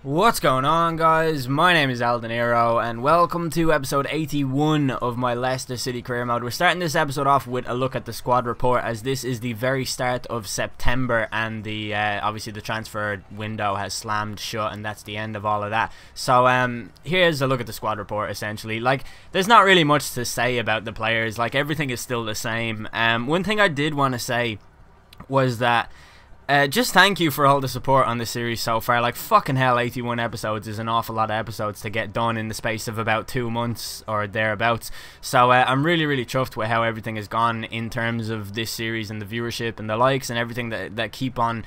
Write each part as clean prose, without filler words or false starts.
What's going on, guys? My name is Aldenero and welcome to episode 81 of my Leicester City career mode. We're starting this episode off with a look at the squad report, as this is the very start of September and the obviously the transfer window has slammed shut and that's the end of all of that. So here's a look at the squad report. Essentially, like, there's not really much to say about the players. Like, everything is still the same. One thing I did want to say was that just thank you for all the support on this series so far. Like, fucking hell, 81 episodes is an awful lot of episodes to get done in the space of about 2 months or thereabouts. So I'm really chuffed with how everything has gone in terms of this series and the viewership and the likes and everything that keep on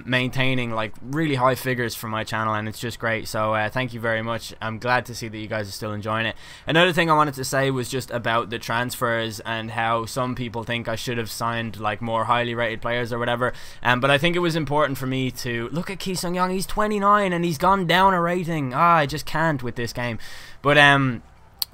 maintaining like really high figures for my channel, and it's just great. So thank you very much. I'm glad to see that you guys are still enjoying it. Another thing I wanted to say was just about the transfers and how some people think I should have signed like more highly rated players or whatever. But I think it was important for me to look at Ki Sung Young. He's 29 and he's gone down a rating. I just can't with this game. But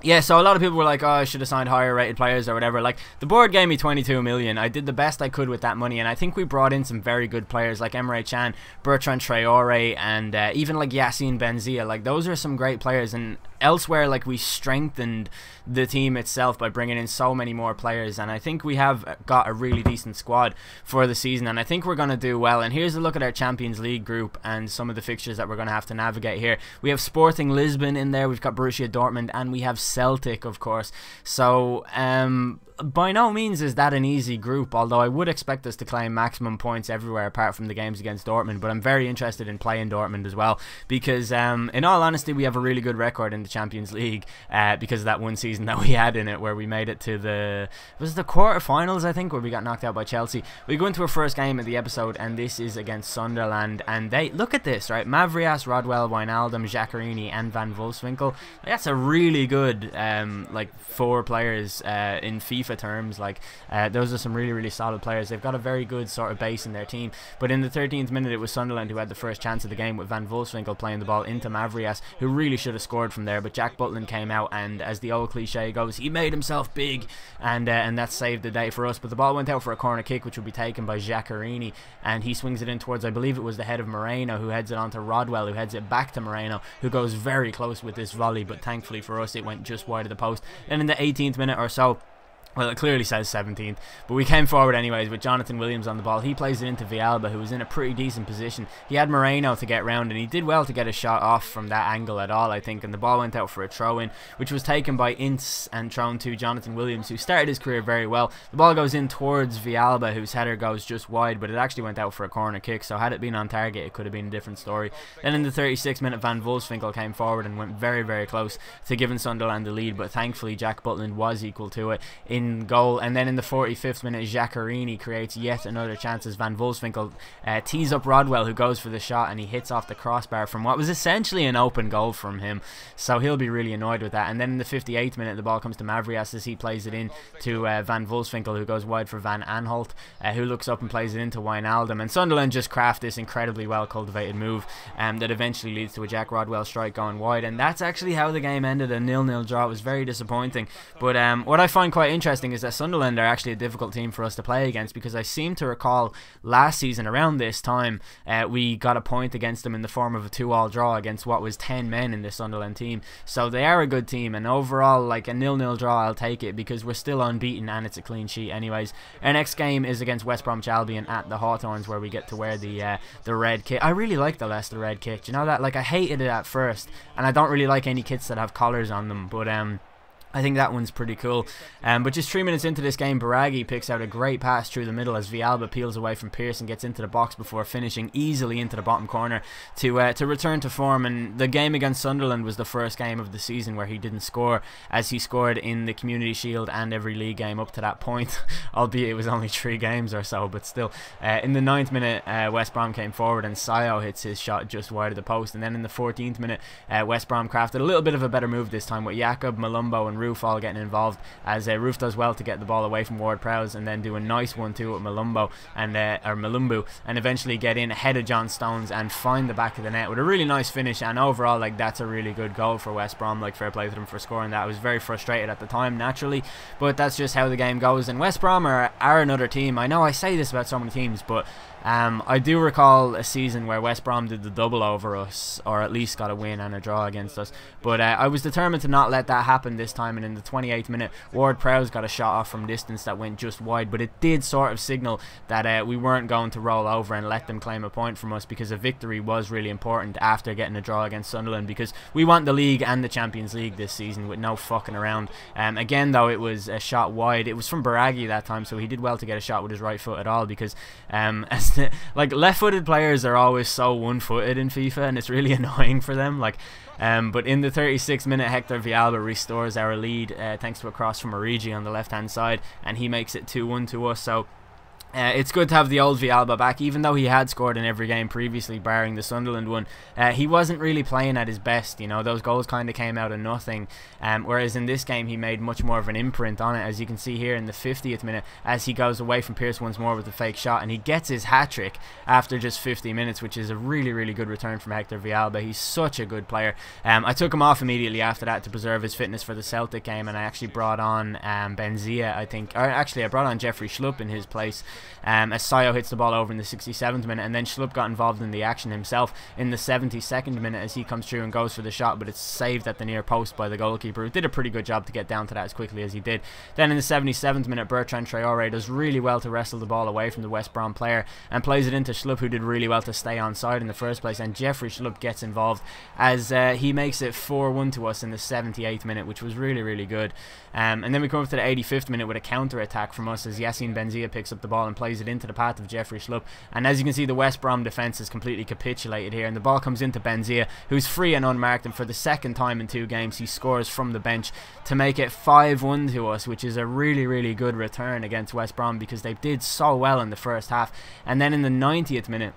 yeah, so a lot of people were like, oh, I should have signed higher rated players or whatever. Like, the board gave me 22 million. I did the best I could with that money, and I think we brought in some very good players like Emre Can, Bertrand Traore, and even like Yassine Benzia. Like, those are some great players, and elsewhere, like, we strengthened the team itself by bringing in so many more players, and I think we have got a really decent squad for the season, and I think we're going to do well. And here's a look at our Champions League group and some of the fixtures that we're going to have to navigate here. We have Sporting Lisbon in there, we've got Borussia Dortmund, and we have Celtic, of course. So by no means is that an easy group, although I would expect us to claim maximum points everywhere apart from the games against Dortmund. But I'm very interested in playing Dortmund as well, because in all honesty, we have a really good record in the Champions League because of that one season that we had in it where we made it to the quarterfinals, I think, where we got knocked out by Chelsea. We go into our first game of the episode, and this is against Sunderland, and they look at this, right? Mavrias, Rodwell, Wijnaldum, Jacquerini and Van Wolfswinkel. That's a really good like 4 players in FIFA terms. Like, those are some really solid players. They've got a very good sort of base in their team. But in the 13th minute, it was Sunderland who had the first chance of the game, with Van Wolfswinkel playing the ball into Mavrias, who really should have scored from there, but Jack Butland came out, and as the old cliche goes, he made himself big, and that saved the day for us. But the ball went out for a corner kick, which will be taken by Jacquerini, and he swings it in towards, I believe it was the head of Moreno, who heads it on to Rodwell, who heads it back to Moreno, who goes very close with this volley, but thankfully for us it went just wide of the post. And in the 18th minute or so, well, it clearly says 17th, but we came forward anyways with Jonathan Williams on the ball. He plays it into Villalba, who was in a pretty decent position. He had Moreno to get round, and he did well to get a shot off from that angle at all, I think. And the ball went out for a throw-in, which was taken by Ince and thrown to Jonathan Williams, who started his career very well. The ball goes in towards Villalba, whose header goes just wide, but it actually went out for a corner kick, so had it been on target, it could have been a different story. Then in the 36th minute, Van Wolfswinkel came forward and went very close to giving Sunderland the lead, but thankfully Jack Butland was equal to it in goal. And then in the 45th minute, Jacquerini creates yet another chance as Van Wolfswinkel tees up Rodwell, who goes for the shot, and he hits off the crossbar from what was essentially an open goal from him, so he'll be really annoyed with that. And then in the 58th minute, the ball comes to Mavrias as he plays it in to Van Wolfswinkel, who goes wide for Van Aanholt, who looks up and plays it into Wijnaldum, and Sunderland just craft this incredibly well cultivated move that eventually leads to a Jack Rodwell strike going wide. And that's actually how the game ended, a 0-0 draw. It was very disappointing, but what I find quite interesting is that Sunderland are actually a difficult team for us to play against, because I seem to recall last season around this time we got a point against them in the form of a 2-2 draw against what was 10 men in the Sunderland team. So they are a good team, and overall, like, a 0-0 draw, I'll take it, because we're still unbeaten and it's a clean sheet anyways. Our next game is against West Bromwich Albion at the Hawthorns, where we get to wear the red kit. I really like the Leicester red kit, you know that? Like, I hated it at first, and I don't really like any kits that have collars on them, but I think that one's pretty cool. But just 3 minutes into this game, Baraghi picks out a great pass through the middle as Villalba peels away from Pearson, gets into the box before finishing easily into the bottom corner to return to form. And the game against Sunderland was the first game of the season where he didn't score, as he scored in the Community Shield and every league game up to that point, albeit it was only 3 games or so, but still. In the 9th minute, West Brom came forward and Sayo hits his shot just wide of the post. And then in the 14th minute, West Brom crafted a little bit of a better move this time, with Jakob, Malumbo and Roof all getting involved, as Roof does well to get the ball away from Ward-Prowse and then do a nice 1-2 with Malumbo and or Malumbu, and eventually get in ahead of John Stones and find the back of the net with a really nice finish. And overall, like, that's a really good goal for West Brom. Like, fair play to them for scoring that. I was very frustrated at the time, naturally, but that's just how the game goes. And West Brom are another team. I know I say this about so many teams, but I do recall a season where West Brom did the double over us, or at least got a win and a draw against us, but I was determined to not let that happen this time, and in the 28th minute Ward Prowse got a shot off from distance that went just wide, but it did sort of signal that we weren't going to roll over and let them claim a point from us, because a victory was really important after getting a draw against Sunderland, because we want the league and the Champions League this season with no fucking around. Again though, it was a shot wide. It was from Baraghi that time, so he did well to get a shot with his right foot at all, because like left-footed players are always so one-footed in FIFA, and it's really annoying for them. Like, but in the 36th minute, Hector Villalba restores our lead thanks to a cross from Origi on the left-hand side, and he makes it 2-1 to us. So it's good to have the old Villalba back, even though he had scored in every game previously, barring the Sunderland one. He wasn't really playing at his best, you know, those goals kind of came out of nothing, whereas in this game he made much more of an imprint on it, as you can see here in the 50th minute, as he goes away from Pearce once more with the fake shot, and he gets his hat-trick after just 50 minutes, which is a really, really good return from Hector Villalba. He's such a good player. I took him off immediately after that to preserve his fitness for the Celtic game, and I actually brought on Benzia, I think, or actually I brought on Jeffrey Schlupp in his place, as Sayo hits the ball over in the 67th minute, and then Schlupp got involved in the action himself in the 72nd minute as he comes through and goes for the shot, but it's saved at the near post by the goalkeeper, who did a pretty good job to get down to that as quickly as he did. Then in the 77th minute, Bertrand Traore does really well to wrestle the ball away from the West Brom player and plays it into Schlupp, who did really well to stay onside in the first place, and Jeffrey Schlupp gets involved as he makes it 4-1 to us in the 78th minute, which was really, really good. And then we come up to the 85th minute with a counter attack from us as Yassine Benzia picks up the ball and plays it into the path of Jeffrey Schlupp, and as you can see, the West Brom defence has completely capitulated here, and the ball comes into Benzia, who's free and unmarked, and for the second time in 2 games he scores from the bench to make it 5-1 to us, which is a really, really good return against West Brom, because they did so well in the first half. And then in the 90th minute,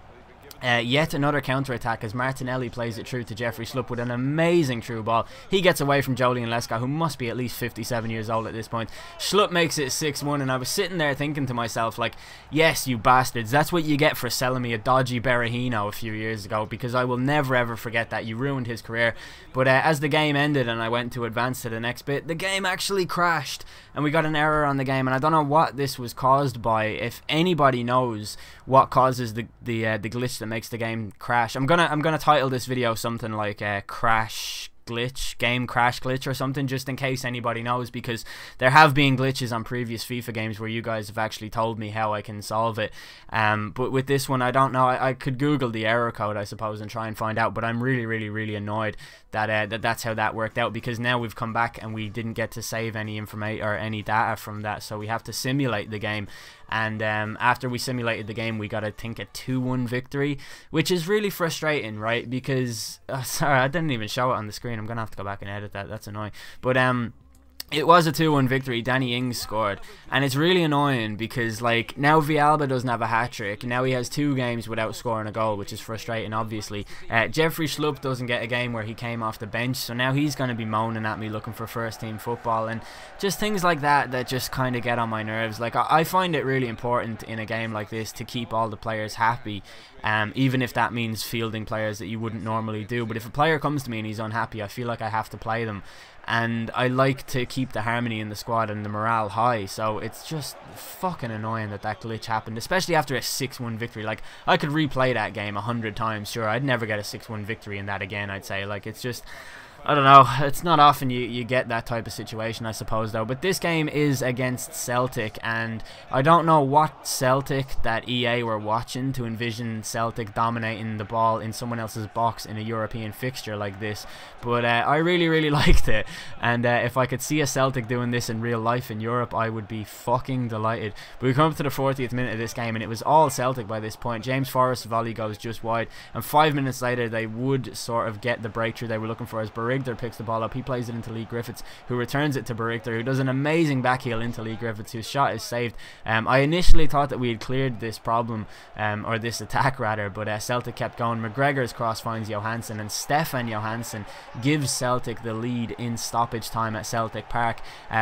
yet another counter-attack as Martinelli plays it through to Jeffrey Schlupp with an amazing through ball. He gets away from Joleon Lescott, who must be at least 57 years old at this point. Schlupp makes it 6-1, and I was sitting there thinking to myself, like, yes, you bastards, that's what you get for selling me a dodgy Berahino a few years ago, because I will never ever forget that. You ruined his career. But as the game ended and I went to advance to the next bit, the game actually crashed, and we got an error on the game, and I don't know what this was caused by. If anybody knows what causes the glitch that makes the game crash, I'm gonna title this video something like crash glitch, game crash glitch or something, just in case anybody knows, because there have been glitches on previous FIFA games where you guys have actually told me how I can solve it, but with this one I don't know. I could Google the error code, I suppose, and try and find out, but I'm really, really, really annoyed that that's how that worked out, because now we've come back and we didn't get to save any information or any data from that, so we have to simulate the game. And after we simulated the game, we got, I think, a 2-1 victory, which is really frustrating, right? Because, sorry, I didn't even show it on the screen. I'm going to have to go back and edit that. That's annoying. But it was a 2-1 victory. Danny Ings scored, and it's really annoying because, like, now Villalba doesn't have a hat-trick. Now he has 2 games without scoring a goal, which is frustrating, obviously. Jeffrey Schlupp doesn't get a game where he came off the bench, so now he's going to be moaning at me looking for first-team football, and just things like that just kind of get on my nerves. Like, I find it really important in a game like this to keep all the players happy, even if that means fielding players that you wouldn't normally do. But if a player comes to me and he's unhappy, I feel like I have to play them, and I like to keep the harmony in the squad and the morale high. So it's just fucking annoying that glitch happened, especially after a 6-1 victory. Like, I could replay that game 100 times, sure, I'd never get a 6-1 victory in that again, I'd say. Like, it's just, I don't know, it's not often you get that type of situation, I suppose, though. But this game is against Celtic, and I don't know what Celtic that EA were watching to envision Celtic dominating the ball in someone else's box in a European fixture like this, but I really, really liked it, and if I could see a Celtic doing this in real life in Europe, I would be fucking delighted. But we come up to the 40th minute of this game, and it was all Celtic by this point. James Forrest's volley goes just wide, and 5 minutes later they would sort of get the breakthrough they were looking for as Barigter picks the ball up. He plays it into Lee Griffiths, who returns it to Barigter, who does an amazing backheel into Lee Griffiths, whose shot is saved. I initially thought that we had cleared this problem, or this attack rather, but Celtic kept going. McGregor's cross finds Johansson, and Stefan Johansson gives Celtic the lead in stoppage time at Celtic Park,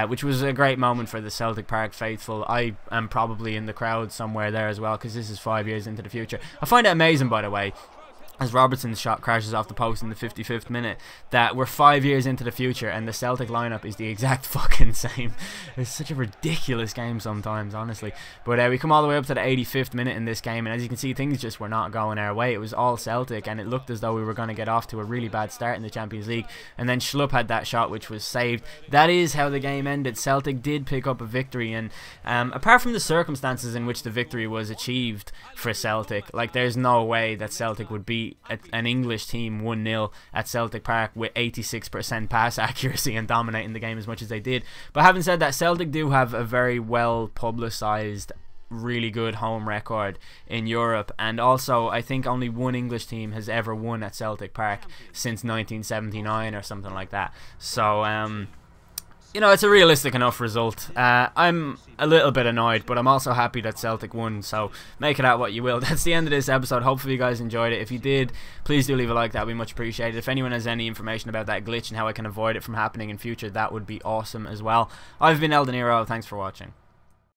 which was a great moment for the Celtic Park faithful. I am probably in the crowd somewhere there as well, because this is 5 years into the future. I find it amazing, by the way, as Robertson's shot crashes off the post in the 55th minute, that we're 5 years into the future and the Celtic lineup is the exact fucking same. It's such a ridiculous game sometimes, honestly. But we come all the way up to the 85th minute in this game, and as you can see, things just were not going our way. It was all Celtic, and it looked as though we were going to get off to a really bad start in the Champions League, and then Schlupp had that shot which was saved. That is how the game ended. Celtic did pick up a victory, and apart from the circumstances in which the victory was achieved for Celtic, like, there's no way that Celtic would beat an English team 1-0 at Celtic Park with 86% pass accuracy and dominating the game as much as they did. But having said that, Celtic do have a very well publicised, really good home record in Europe, and also I think only one English team has ever won at Celtic Park since 1979 or something like that. So you know, it's a realistic enough result. I'm a little bit annoyed, but I'm also happy that Celtic won, so make it out what you will. That's the end of this episode. Hopefully you guys enjoyed it. If you did, please do leave a like. That would be much appreciated. If anyone has any information about that glitch and how I can avoid it from happening in future, that would be awesome as well. I've been El Dinero. Thanks for watching.